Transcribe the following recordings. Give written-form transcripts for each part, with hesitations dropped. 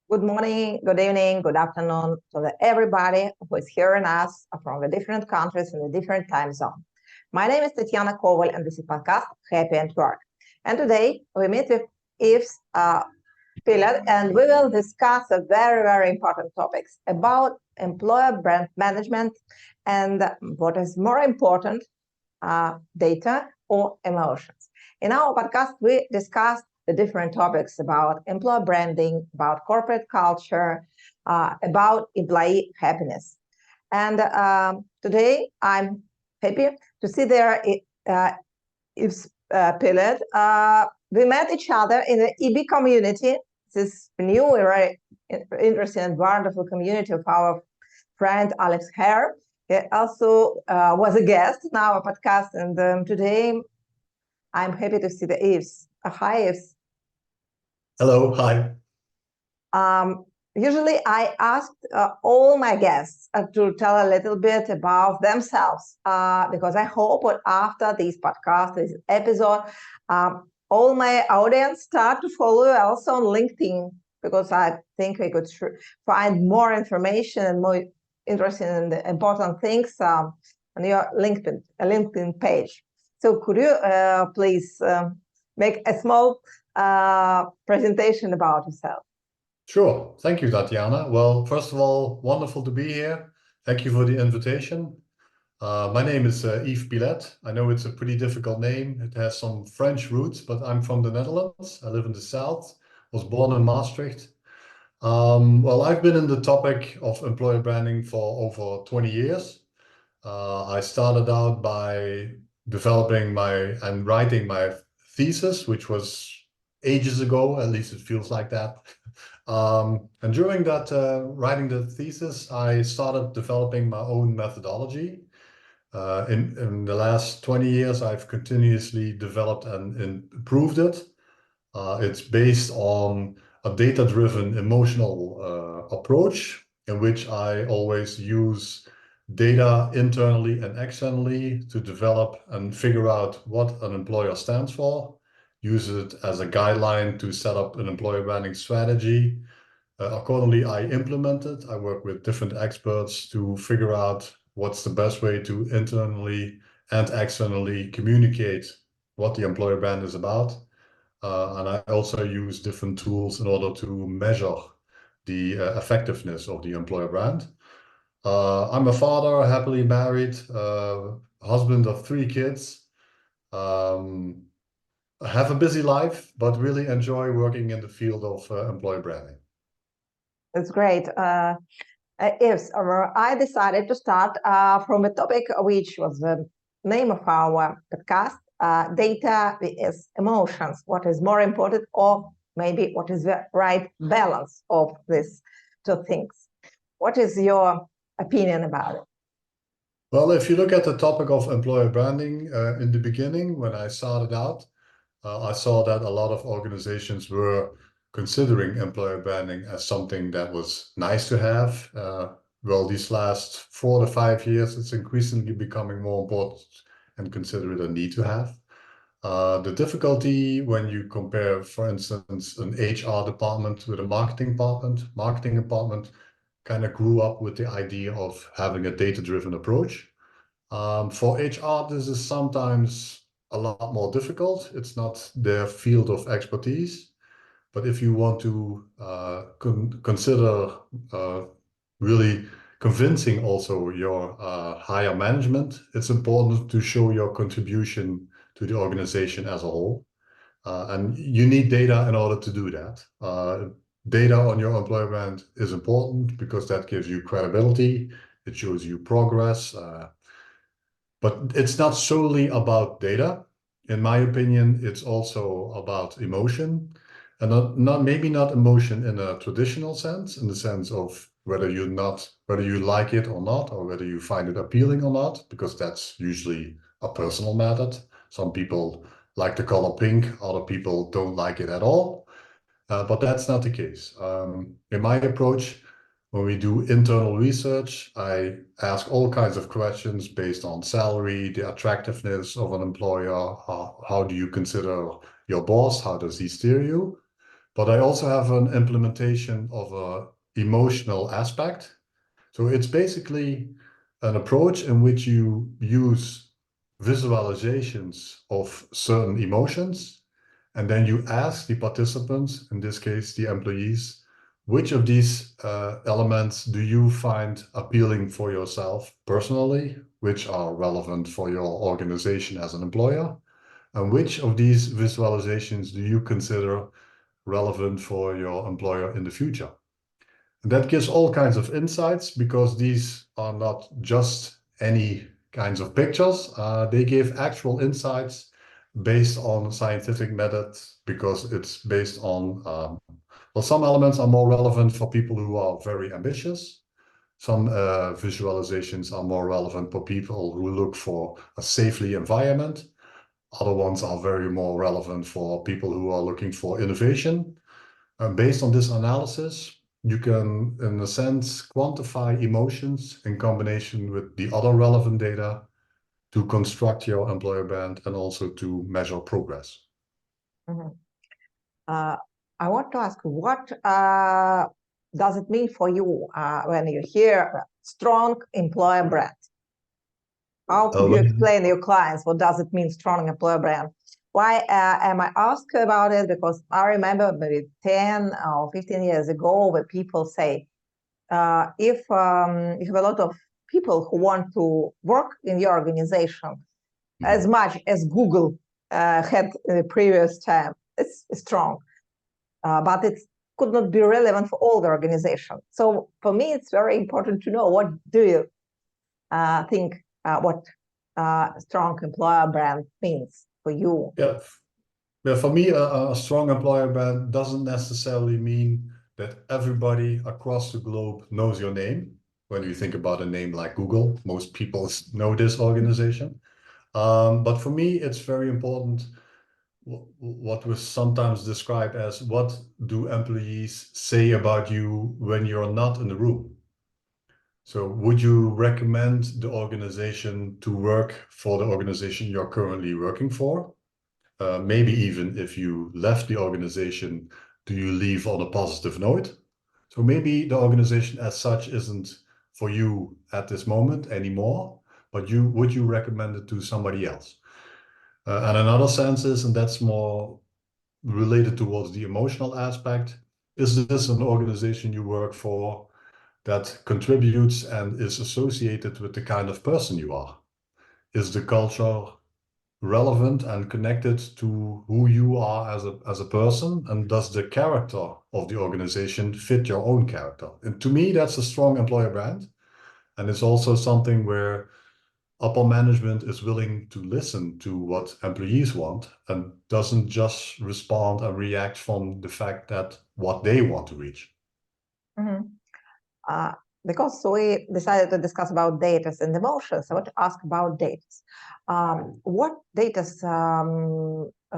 Good morning, good evening, good afternoon to everybody who is hearing us from the different countries in the different time zone. My name is Tatiana Koval, and this is podcast Happy at Work. And today we meet with Yves Pilet, and we will discuss a very, very important topics about employer brand management and what is more important, data or emotions. In our podcast, we discussed the different topics about employer branding, about corporate culture, about employee happiness. And today I'm happy to see there Yves Pilet. We met each other in the EB community, this new, very interesting and wonderful community of our friend Alex Hare. He also was a guest in our podcast, and today I'm happy to see the Yves. Hi, Yves. Hello, hi. Usually I asked all my guests to tell a little bit about themselves because I hope that after this podcast, this episode, all my audience start to follow you also on LinkedIn, because I think we could find more information and more interesting and important things on your LinkedIn page. So could you please make a small presentation about yourself? Sure. Thank you, Tatiana. Well, first of all, wonderful to be here. Thank you for the invitation. My name is Yves Pilet. I know it's a pretty difficult name. It has some French roots, but I'm from the Netherlands. I live in the south, was born in Maastricht. Well, I've been in the topic of employer branding for over 20 years. I started out by developing and writing my thesis, which was ages ago, at least it feels like that. And during that writing the thesis, I started developing my own methodology. In the last 20 years, I've continuously developed and improved it. It's based on a data-driven emotional approach in which I always use data internally and externally to develop and figure out what an employer stands for, use it as a guideline to set up an employer branding strategy. Accordingly, I implement it. I work with different experts to figure out what's the best way to internally and externally communicate what the employer brand is about. And I also use different tools in order to measure the effectiveness of the employer brand. I'm a father, happily married, husband of 3 kids. I have a busy life, but really enjoy working in the field of employer branding. That's great. Yes, I decided to start from a topic which was the name of our podcast, data is emotions. What is more important, or maybe what is the right balance of these two things? What is your opinion about it? Well, if you look at the topic of employer branding, in the beginning, when I started out, I saw that a lot of organizations were considering employer branding as something that was nice to have. Well, these last 4 to 5 years, it's increasingly becoming more important and considered a need to have. The difficulty when you compare, for instance, an HR department with a marketing department kind of grew up with the idea of having a data-driven approach. For HR, this is sometimes a lot more difficult. It's not their field of expertise. But if you want to consider really convincing also your higher management, it's important to show your contribution to the organization as a whole. And you need data in order to do that. Data on your employer brand is important because that gives you credibility. It shows you progress. But it's not solely about data. In my opinion, it's also about emotion. And maybe not emotion in a traditional sense, in the sense of whether you like it or not, or whether you find it appealing or not, because that's usually a personal matter. Some people like the color pink, other people don't like it at all. But that's not the case. In my approach, when we do internal research, I ask all kinds of questions based on salary, the attractiveness of an employer, how do you consider your boss, how does he steer you? but I also have an implementation of a emotional aspect. So it's basically an approach in which you use visualizations of certain emotions, and then you ask the participants, in this case, the employees, which of these elements do you find appealing for yourself personally, which are relevant for your organization as an employer, and which of these visualizations do you consider relevant for your employer in the future? And that gives all kinds of insights, because these are not just any kinds of pictures. They give actual insights based on scientific methods, because it's based on, well, some elements are more relevant for people who are very ambitious. Some visualizations are more relevant for people who look for a safely environment. Other ones are very more relevant for people who are looking for innovation. And based on this analysis, you can, in a sense, quantify emotions in combination with the other relevant data to construct your employer brand and also to measure progress. Mm-hmm. I want to ask, what does it mean for you when you hear strong employer brand? How could you explain to your clients what does it mean strong employer brand? Why am I asked about it? Because I remember maybe 10 or 15 years ago where people say, if you have a lot of people who want to work in your organization, as much as Google had in the previous time, it's strong, but it could not be relevant for all the organization. So for me, it's very important to know, what do you think what strong employer brand means for you? Yeah, for me, a strong employer brand doesn't necessarily mean that everybody across the globe knows your name. When you think about a name like Google, most people know this organization. But for me, it's very important what was sometimes described as, what do employees say about you when you're not in the room? So would you recommend the organization to work for the organization you're currently working for? Maybe even if you left the organization, do you leave on a positive note? So maybe the organization as such isn't for you at this moment anymore, but would you recommend it to somebody else? And another sense is, and that's more related towards the emotional aspect, is this an organization you work for that contributes and is associated with the kind of person you are? Is the culture relevant and connected to who you are as a person? And does the character of the organization fit your own character? And to me, that's a strong employer brand. And it's also something where upper management is willing to listen to what employees want and doesn't just respond and react from the fact that what they want to reach. Mm-hmm. Because we decided to discuss about data and emotions, I want to ask about data. What data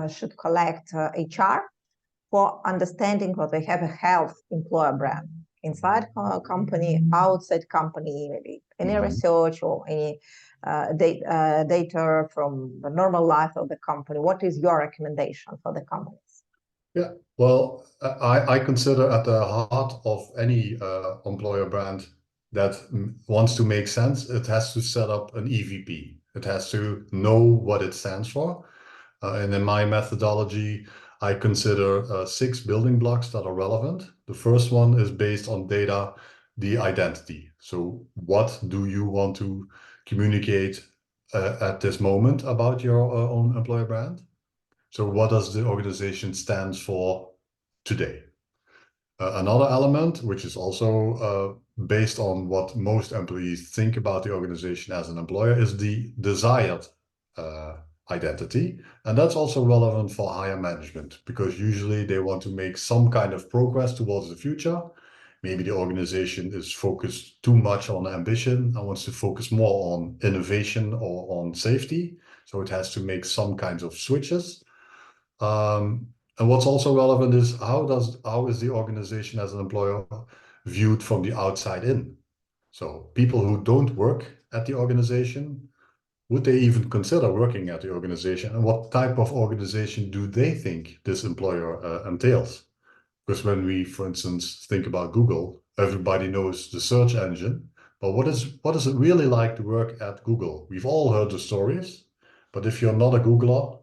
should collect HR for understanding what they have a health employer brand inside a company, outside company, maybe any research or any data from the normal life of the company? What is your recommendation for the companies? Yeah, well, I consider at the heart of any employer brand that wants to make sense, it has to set up an EVP. It has to know what it stands for. And in my methodology, I consider 6 building blocks that are relevant. The first one is based on data, the identity. So what do you want to communicate at this moment about your own employer brand? So what does the organization stand for today? Another element, which is also based on what most employees think about the organization as an employer, is the desired identity. And that's also relevant for higher management, because usually they want to make some kind of progress towards the future. Maybe the organization is focused too much on ambition and wants to focus more on innovation or on safety. So it has to make some kinds of switches. And what's also relevant is how is the organization as an employer viewed from the outside in? So people who don't work at the organization, would they even consider working at the organization? And what type of organization do they think this employer entails? Because when we, for instance, think about Google, everybody knows the search engine. But what is it really like to work at Google? We've all heard the stories, but if you're not a Googler,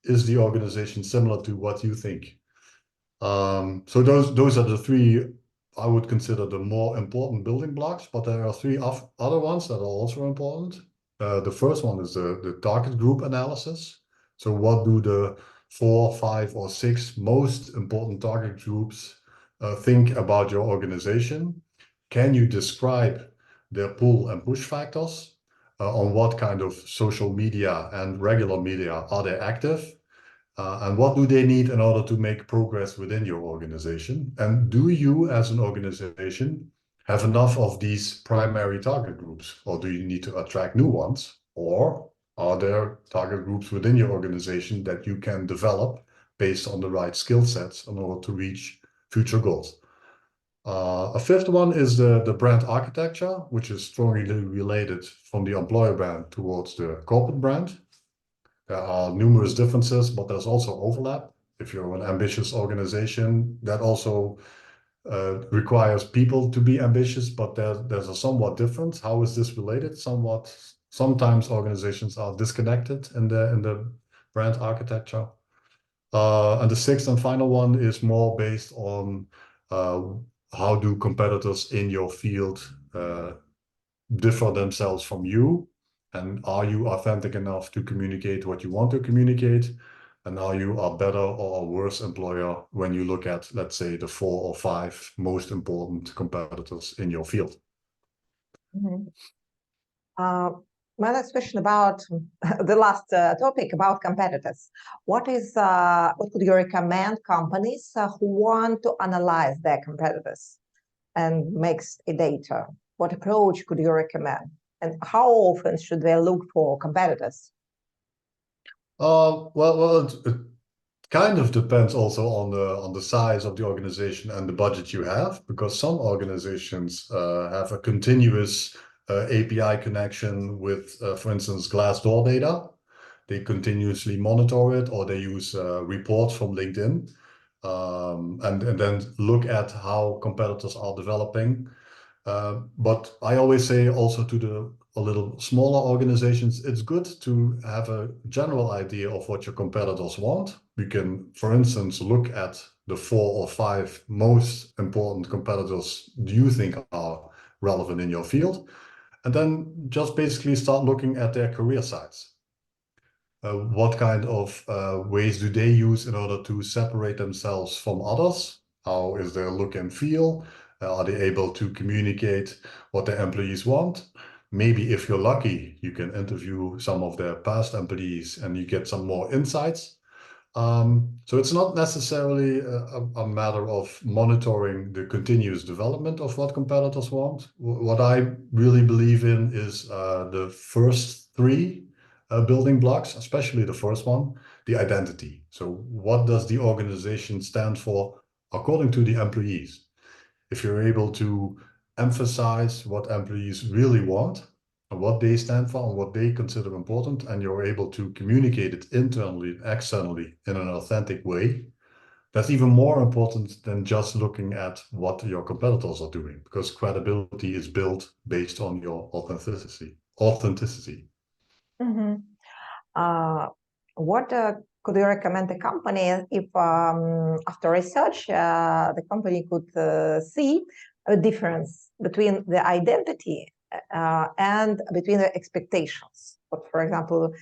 is the organization similar to what you think? So those are the three I would consider the more important building blocks, but there are three other ones that are also important. The first one is the target group analysis. So what do the 4, 5, or 6 most important target groups think about your organization? Can you describe their pull and push factors? On what kind of social media and regular media are they active? And what do they need in order to make progress within your organization? And do you, as an organization, have enough of these primary target groups, or do you need to attract new ones? Or are there target groups within your organization that you can develop based on the right skill sets in order to reach future goals? A fifth one is the brand architecture, which is strongly related from the employer brand towards the corporate brand. There are numerous differences, but there's also overlap. If you're an ambitious organization, that also requires people to be ambitious, but there's a somewhat difference. How is this related? Sometimes organizations are disconnected in the brand architecture. And the sixth and final one is more based on how do competitors in your field differ themselves from you, and are you authentic enough to communicate what you want to communicate, and are you a better or a worse employer when you look at, let's say, the 4 or 5 most important competitors in your field. Mm-hmm. My next question about the last topic about competitors. What could you recommend companies who want to analyze their competitors and makes a data? What approach could you recommend? And how often should they look for competitors? Well, it kind of depends also on the size of the organization and the budget you have, because some organizations have a continuous API connection with, for instance, Glassdoor data. They continuously monitor it, or they use reports from LinkedIn, and then look at how competitors are developing. But I always say also to a little smaller organizations, it's good to have a general idea of what your competitors want. You can, for instance, look at the 4 or 5 most important competitors do you think are relevant in your field, and then just basically start looking at their career sites. What kind of ways do they use in order to separate themselves from others? How is their look and feel? Are they able to communicate what their employees want? Maybe if you're lucky, you can interview some of their past employees and you get some more insights. So it's not necessarily a matter of monitoring the continuous development of what competitors want. What I really believe in is the first 3 building blocks, especially the first one, the identity. So what does the organization stand for according to the employees? If you're able to emphasize what employees really want and what they stand for and what they consider important, and you're able to communicate it internally and externally in an authentic way, that's even more important than just looking at what your competitors are doing, because credibility is built based on your authenticity. Mm-hmm. What could you recommend the company if after research the company could see a difference between the identity and between the expectations? But for example,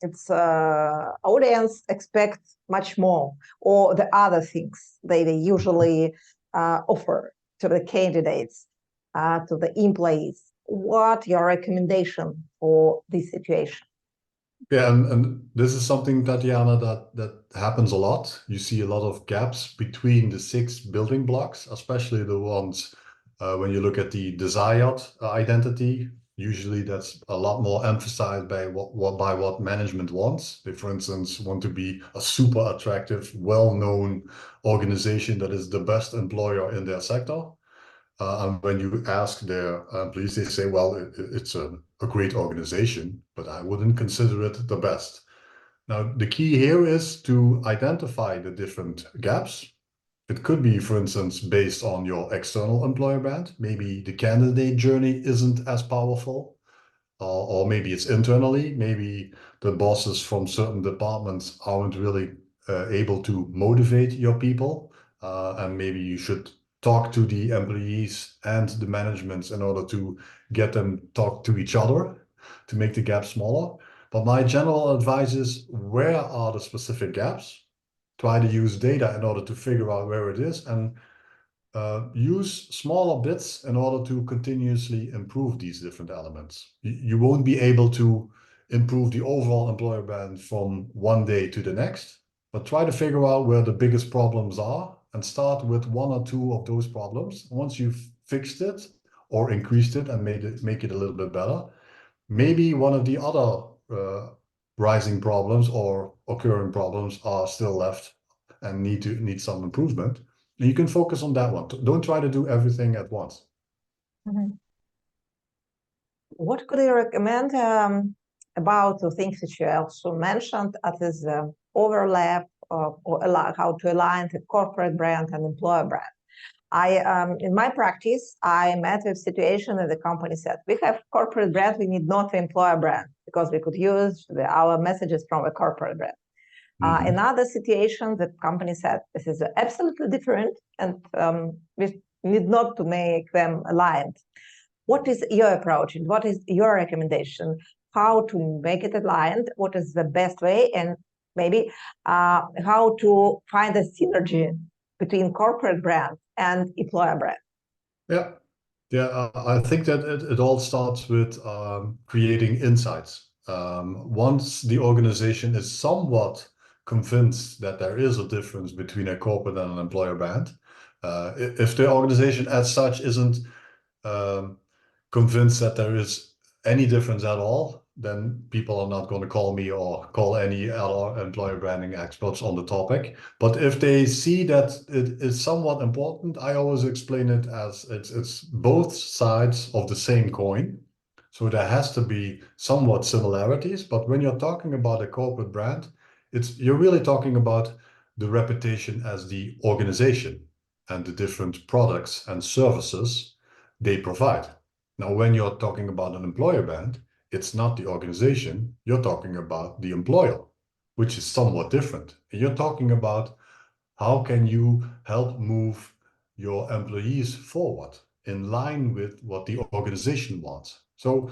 its audience expects much more, or the other things they usually offer to the candidates, to the employees. What your recommendation for this situation? Yeah, and this is something, Tatiana, that happens a lot. You see a lot of gaps between the 6 building blocks, especially the ones when you look at the desired identity. Usually that's a lot more emphasized by what management wants. They, for instance, want to be a super attractive, well-known organization that is the best employer in their sector. And when you ask their employees, they say, well, it's a great organization, but I wouldn't consider it the best. Now, the key here is to identify the different gaps It could be, for instance, based on your external employer brand. Maybe the candidate journey isn't as powerful, or maybe it's internally. Maybe the bosses from certain departments aren't really able to motivate your people, and maybe you should talk to the employees and the managements in order to get them talk to each other to make the gap smaller. But my general advice is, where are the specific gaps? Try to use data in order to figure out where it is, and use smaller bits in order to continuously improve these different elements. You won't be able to improve the overall employer brand from one day to the next, but try to figure out where the biggest problems are and start with one or two of those problems. Once you've fixed it or increased it and make it a little bit better, maybe one of the other rising problems or occurring problems are still left and need some improvement. And you can focus on that one. Don't try to do everything at once. Mm-hmm. What could you recommend about the things that you also mentioned, as overlap or how to align the corporate brand and employer brand? In my practice, I met with a situation that the company said, we have corporate brand, we need not the employer brand, because we could use our messages from a corporate brand. Another situation, the company said, this is absolutely different, and we need not to make them aligned. What is your approach, and what is your recommendation? How to make it aligned? What is the best way? And maybe how to find a synergy between corporate brand and employer brand? Yeah, I think that it all starts with creating insights. Once the organization is somewhat convinced that there is a difference between a corporate and an employer brand, if the organization as such isn't convinced that there is any difference at all, then people are not going to call me or call any other employer branding experts on the topic. But if they see that it is somewhat important, I always explain it as it's both sides of the same coin. So there has to be somewhat similarities, but when you're talking about a corporate brand, you're really talking about the reputation as the organization and the different products and services they provide. Now, when you're talking about an employer brand, it's not the organization, you're talking about the employer, which is somewhat different. And you're talking about how can you help move your employees forward in line with what the organization wants. So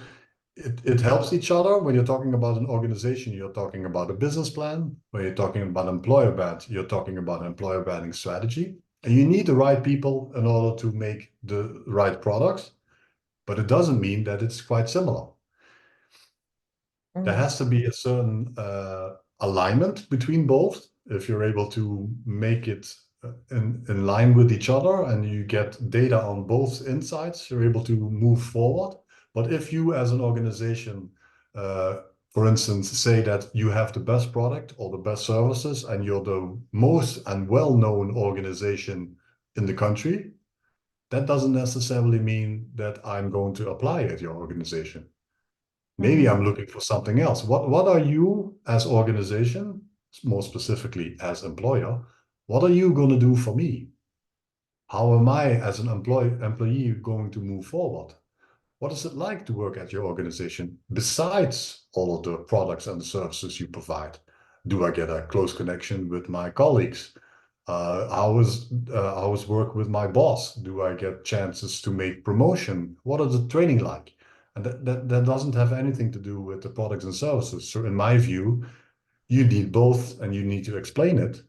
it helps each other. When you're talking about an organization, you're talking about a business plan. When you're talking about employer brand, you're talking about employer branding strategy. And you need the right people in order to make the right products. But it doesn't mean that it's quite similar. There has to be a certain alignment between both. If you're able to make it in line with each other and you get data on both insights, you're able to move forward. But if you as an organization, for instance, say that you have the best product or the best services and you're the most and well-known organization in the country, that doesn't necessarily mean that I'm going to apply at your organization. Maybe I'm looking for something else. What are you as organization, more specifically as employer, what are you going to do for me? How am I as an employee going to move forward? What is it like to work at your organization besides all of the products and services you provide? Do I get a close connection with my colleagues? How is work with my boss? Do I get chances to make promotion? What is the training like? And that doesn't have anything to do with the products and services. So in my view, you need both and you need to explain it.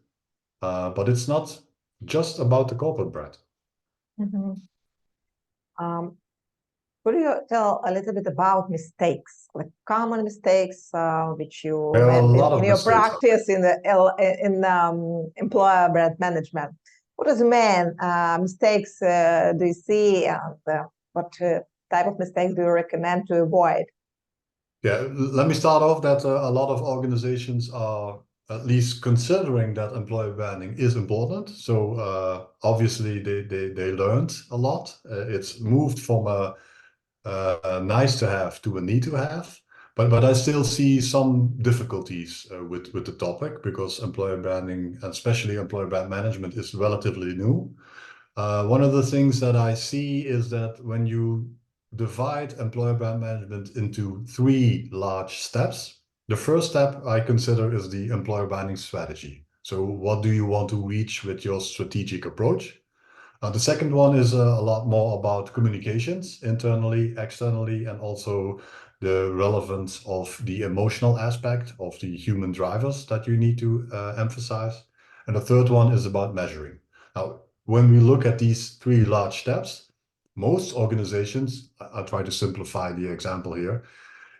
But it's not just about the corporate brand. Could you tell a little bit about mistakes, like common mistakes which you There are a met lot of in your mistakes. practice in employer brand management? What is the main mistakes do you see, and what type of mistakes do you recommend to avoid? Yeah, let me start off that a lot of organizations are at least considering that employer branding is important. So obviously they learned a lot. It's moved from a nice to have to a need to have. But I still see some difficulties with the topic, because employer branding, especially employer brand management, is relatively new. One of the things that I see is that when you divide employer brand management into 3 large steps, the first step I consider is the employer branding strategy. So what do you want to reach with your strategic approach? The second one is a lot more about communications, internally, externally, and also the relevance of the emotional aspect of the human drivers that you need to emphasize. And the third one is about measuring. Now, when we look at these 3 large steps, most organizations, I try to simplify the example here,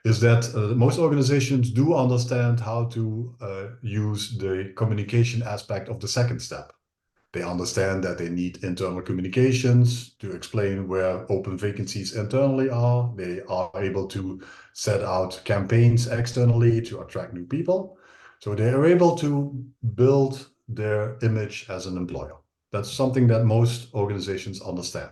is that most organizations do understand how to use the communication aspect of the second step. They understand that they need internal communications to explain where open vacancies internally are. They are able to set out campaigns externally to attract new people. So they are able to build their image as an employer. That's something that most organizations understand.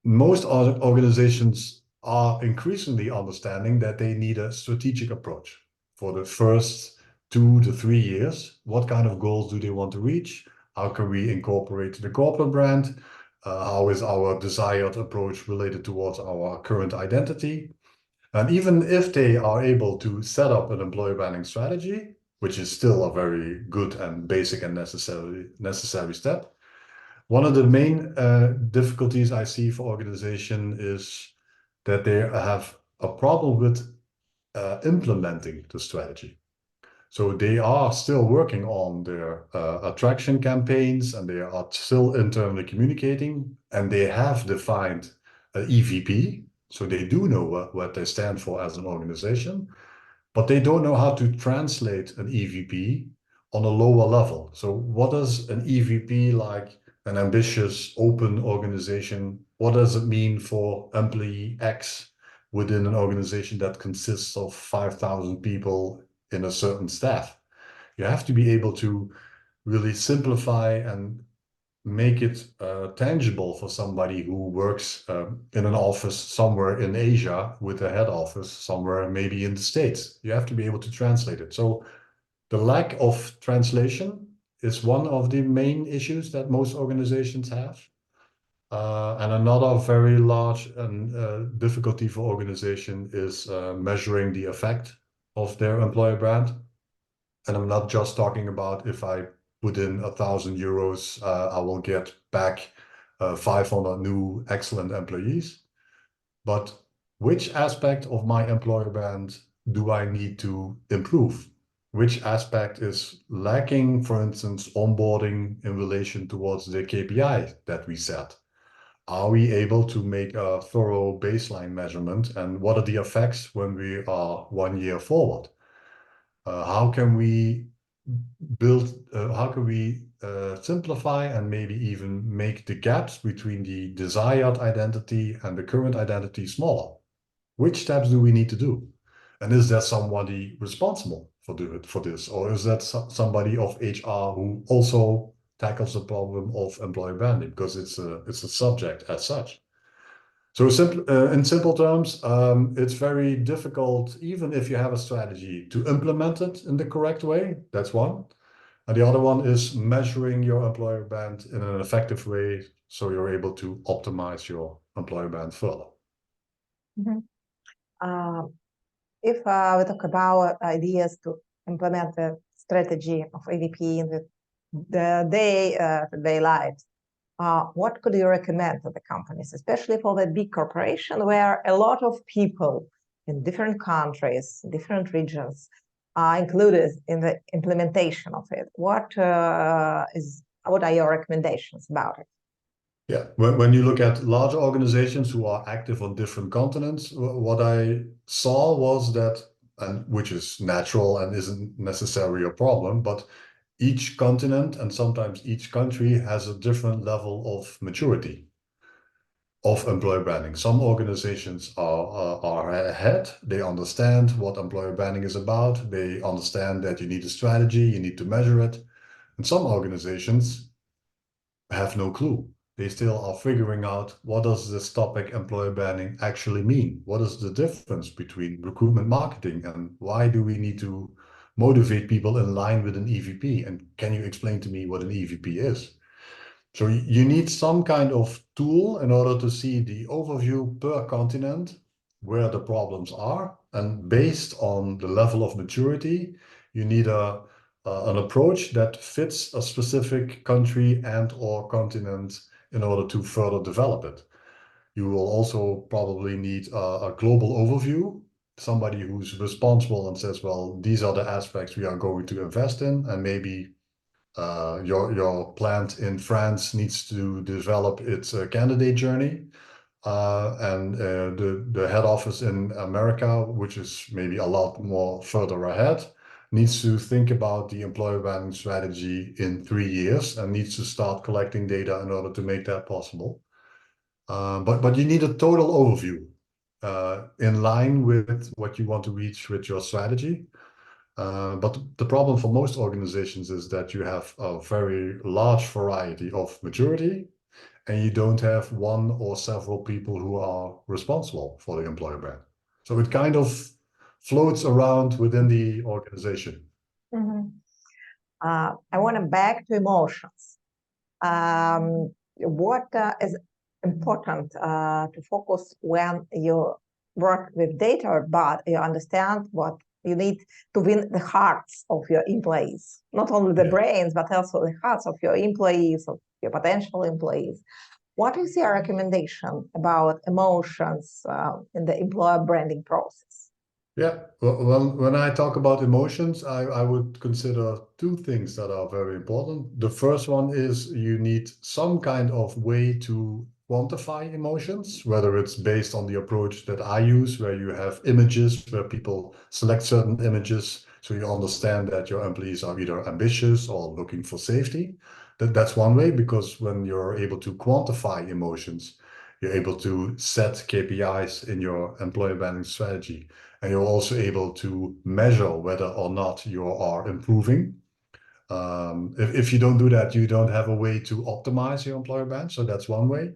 Most organizations are increasingly understanding that they need a strategic approach for the first 2 to 3 years. What kind of goals do they want to reach? How can we incorporate the corporate brand? How is our desired approach related towards our current identity? And even if they are able to set up an employer branding strategy, which is still a very good and basic and necessary step, one of the main difficulties I see for organization is that they have a problem with implementing the strategy. So they are still working on their attraction campaigns, and they are still internally communicating, and they have defined an EVP. So they do know what they stand for as an organization, but they don't know how to translate an EVP on a lower level. So what does an EVP, like an ambitious, open organization, what does it mean for employee X within an organization that consists of 5,000 people in a certain staff? You have to be able to really simplify and make it tangible for somebody who works in an office somewhere in Asia with a head office somewhere maybe in the States. You have to be able to translate it. So the lack of translation is one of the main issues that most organizations have. And another very large and difficulty for organization is measuring the effect of their employer brand. And I'm not just talking about if I put in 1,000 euros, I will get back 500 new excellent employees. But which aspect of my employer brand do I need to improve? Which aspect is lacking, for instance, onboarding in relation towards the KPI that we set? Are we able to make a thorough baseline measurement? And what are the effects when we are 1 year forward? How can we simplify and maybe even make the gaps between the desired identity and the current identity smaller? Which steps do we need to do? And is there somebody responsible for this? Or is that somebody of HR who also tackles the problem of employer branding, because it's a subject as such? So in simple terms, it's very difficult, even if you have a strategy, to implement it in the correct way. That's one. And the other one is measuring your employer brand in an effective way, so you're able to optimize your employer brand further. Mhm. If we talk about ideas to implement the strategy of AVP in the day lives, what could you recommend to the companies, especially for the big corporation where a lot of people in different countries, different regions are included in the implementation of it? What are your recommendations about it? Yeah, when you look at large organizations who are active on different continents, what I saw was that, and which is natural and isn't necessarily a problem, but each continent and sometimes each country has a different level of maturity of employer branding. Some organizations are ahead. They understand what employer branding is about. They understand that you need a strategy, you need to measure it. And some organizations have no clue. They still are figuring out, what does this topic employer branding actually mean? What is the difference between recruitment marketing, and why do we need to motivate people in line with an EVP? And can you explain to me what an EVP is? So you need some kind of tool in order to see the overview per continent, where the problems are. And based on the level of maturity, you need an approach that fits a specific country and or continent in order to further develop it. You will also probably need a global overview, somebody who's responsible and says, well, these are the aspects we are going to invest in, and maybe your plant in France needs to develop its candidate journey, and the head office in America, which is maybe a lot more further ahead, needs to think about the employer branding strategy in 3 years and needs to start collecting data in order to make that possible. But you need a total overview in line with what you want to reach with your strategy. But the problem for most organizations is that you have a very large variety of maturity, and you don't have one or several people who are responsible for the employer brand. So it kind of floats around within the organization. Mm-hmm. I want to back to emotions. What is important to focus when you work with data, but you understand what you need to win the hearts of your employees, not only the brains, but also the hearts of your employees, of your potential employees. What is your recommendation about emotions in the employer branding process? Yeah, well, when I talk about emotions, I would consider two things that are very important. The first one is you need some kind of way to quantify emotions, whether it's based on the approach that I use, where you have images, where people select certain images, so you understand that your employees are either ambitious or looking for safety. That's one way, because when you're able to quantify emotions, you're able to set KPIs in your employer branding strategy, and you're also able to measure whether or not you are improving. If you don't do that, you don't have a way to optimize your employer brand. So that's one way.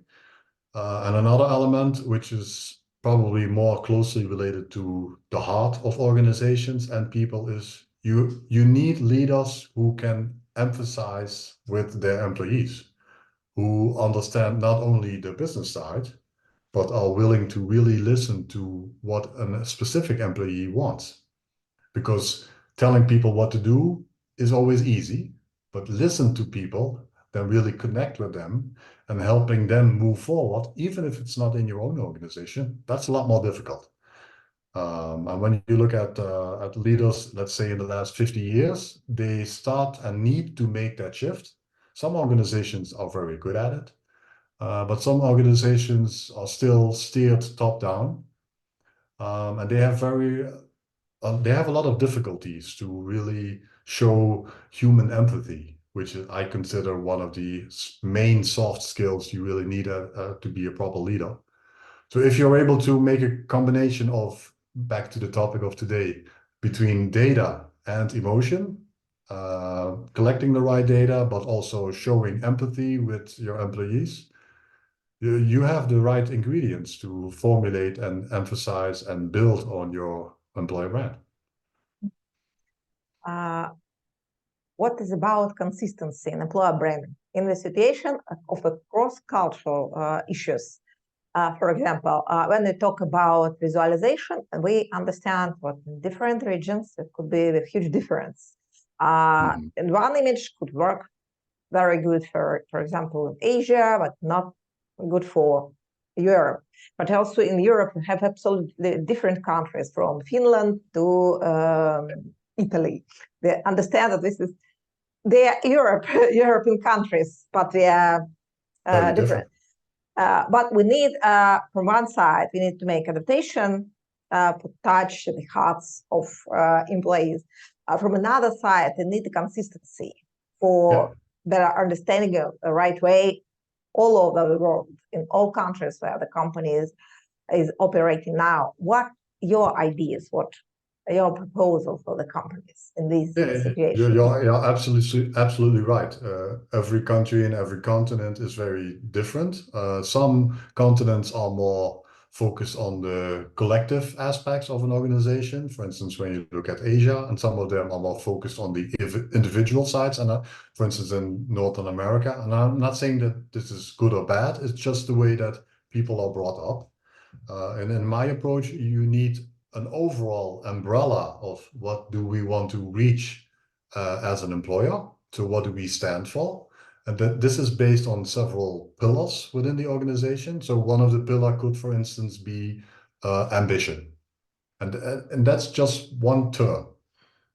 And another element, which is probably more closely related to the heart of organizations and people, is you need leaders who can emphasize with their employees, who understand not only the business side, but are willing to really listen to what a specific employee wants. Because telling people what to do is always easy, but listen to people, then really connect with them and helping them move forward, even if it's not in your own organization, that's a lot more difficult. And when you look at leaders, let's say in the last 50 years, they start and need to make that shift. Some organizations are very good at it. But some organizations are still steered top down, and they have a lot of difficulties to really show human empathy, which I consider one of the main soft skills you really need to be a proper leader. So if you're able to make a combination of, back to the topic of today, between data and emotion, collecting the right data, but also showing empathy with your employees, you have the right ingredients to formulate and emphasize and build on your employer brand. What is about consistency in employer branding in the situation of a cross-cultural issues? For example, when we talk about visualization, we understand what in different regions it could be a huge difference. And one image could work very good for example, in Asia, but not good for Europe. But also in Europe, we have absolutely different countries, from Finland to Italy. They understand that they are European countries, but they are different. But we need, from one side, we need to make adaptation, to touch the hearts of employees. From another side, they need the consistency for better understanding of the right way all over the world, in all countries where the company is operating now. What your ideas? What your proposal for the companies in this situation? You're absolutely right. Every country and every continent is very different. Some continents are more focused on the collective aspects of an organization. For instance, when you look at Asia, and some of them are more focused on the individual sides. And for instance, in Northern America, and I'm not saying that this is good or bad. It's just the way that people are brought up. And in my approach, you need an overall umbrella of what do we want to reach as an employer. So what do we stand for? And that this is based on several pillars within the organization. So one of the pillars could, for instance, be ambition. And that's just one term.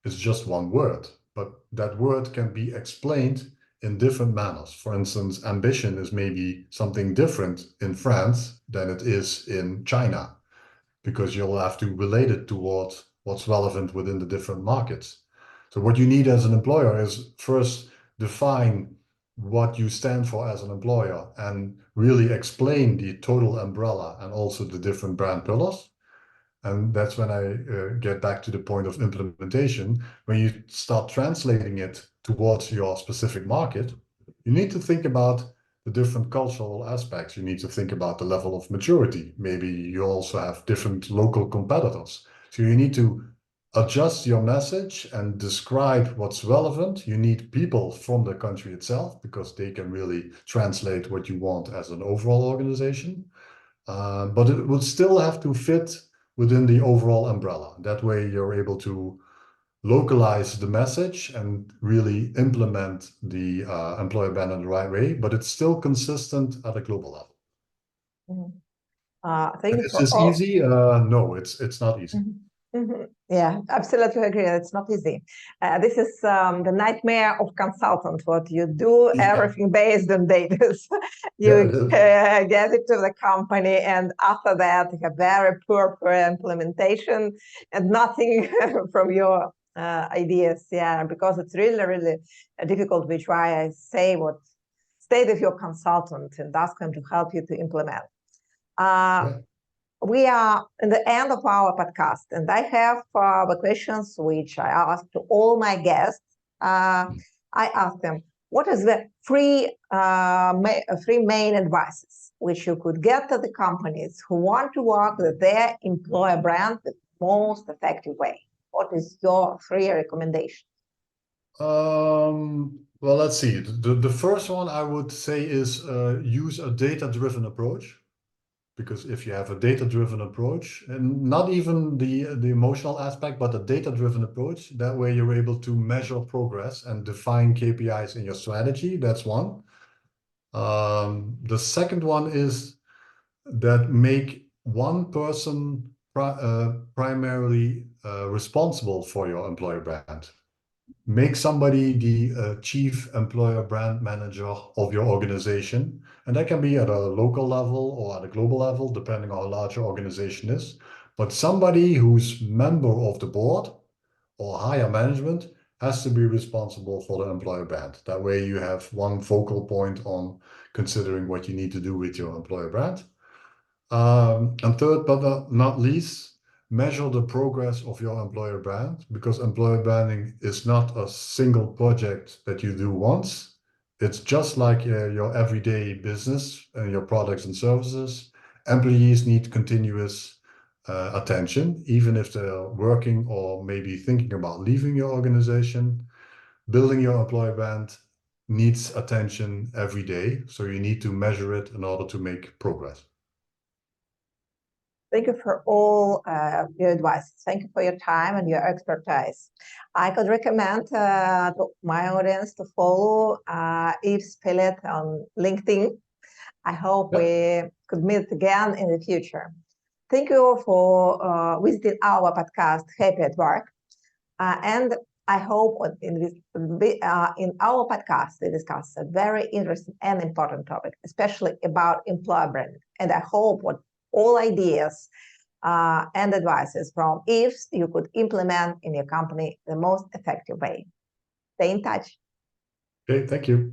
It's just one word. But that word can be explained in different manners. For instance, ambition is maybe something different in France than it is in China, because you'll have to relate it towards what's relevant within the different markets. So what you need as an employer is first define what you stand for as an employer and really explain the total umbrella and also the different brand pillars. And that's when I get back to the point of implementation. When you start translating it towards your specific market, you need to think about the different cultural aspects. You need to think about the level of maturity. Maybe you also have different local competitors. So you need to adjust your message and describe what's relevant. You need people from the country itself, because they can really translate what you want as an overall organization. But it would still have to fit within the overall umbrella. That way you're able to localize the message and really implement the employer brand in the right way, but it's still consistent at a global level. Thank you Is for this all. easy? No, it's not easy. Yeah, absolutely agree. It's not easy. This is the nightmare of consultant. What you do, everything based on data. You get it to the company, and after that, you have very poor implementation and nothing from your ideas. Yeah, because it's really, really difficult. Which why I say what stay with your consultant and ask them to help you to implement. We are in the end of our podcast, and I have the questions which I ask to all my guests. I ask them, what is the three main advices which you could get to the companies who want to work with their employer brand the most effective way? What is your three recommendations? Well, let's see. The first one I would say is use a data-driven approach. Because if you have a data-driven approach, and not even the emotional aspect, but a data-driven approach, that way you're able to measure progress and define KPIs in your strategy. That's one. The second one is that make one person primarily responsible for your employer brand. Make somebody the chief employer brand manager of your organization. And that can be at a local level or at a global level, depending on how large your organization is. But somebody who's member of the board or higher management has to be responsible for the employer brand. That way you have one focal point on considering what you need to do with your employer brand. And third, but not least, measure the progress of your employer brand, because employer branding is not a single project that you do once. It's just like your everyday business and your products and services. Employees need continuous attention, even if they're working or maybe thinking about leaving your organization. Building your employer brand needs attention every day, so you need to measure it in order to make progress. Thank you for all your advice. Thank you for your time and your expertise. I could recommend to my audience to follow Yves Pilet on LinkedIn. I hope we could meet again in the future. Thank you for visiting our podcast, Happy at Work. And I hope in our podcast, we discuss a very interesting and important topic, especially about employer branding. And I hope all ideas and advices from Yves you could implement in your company the most effective way. Stay in touch. Okay, thank you.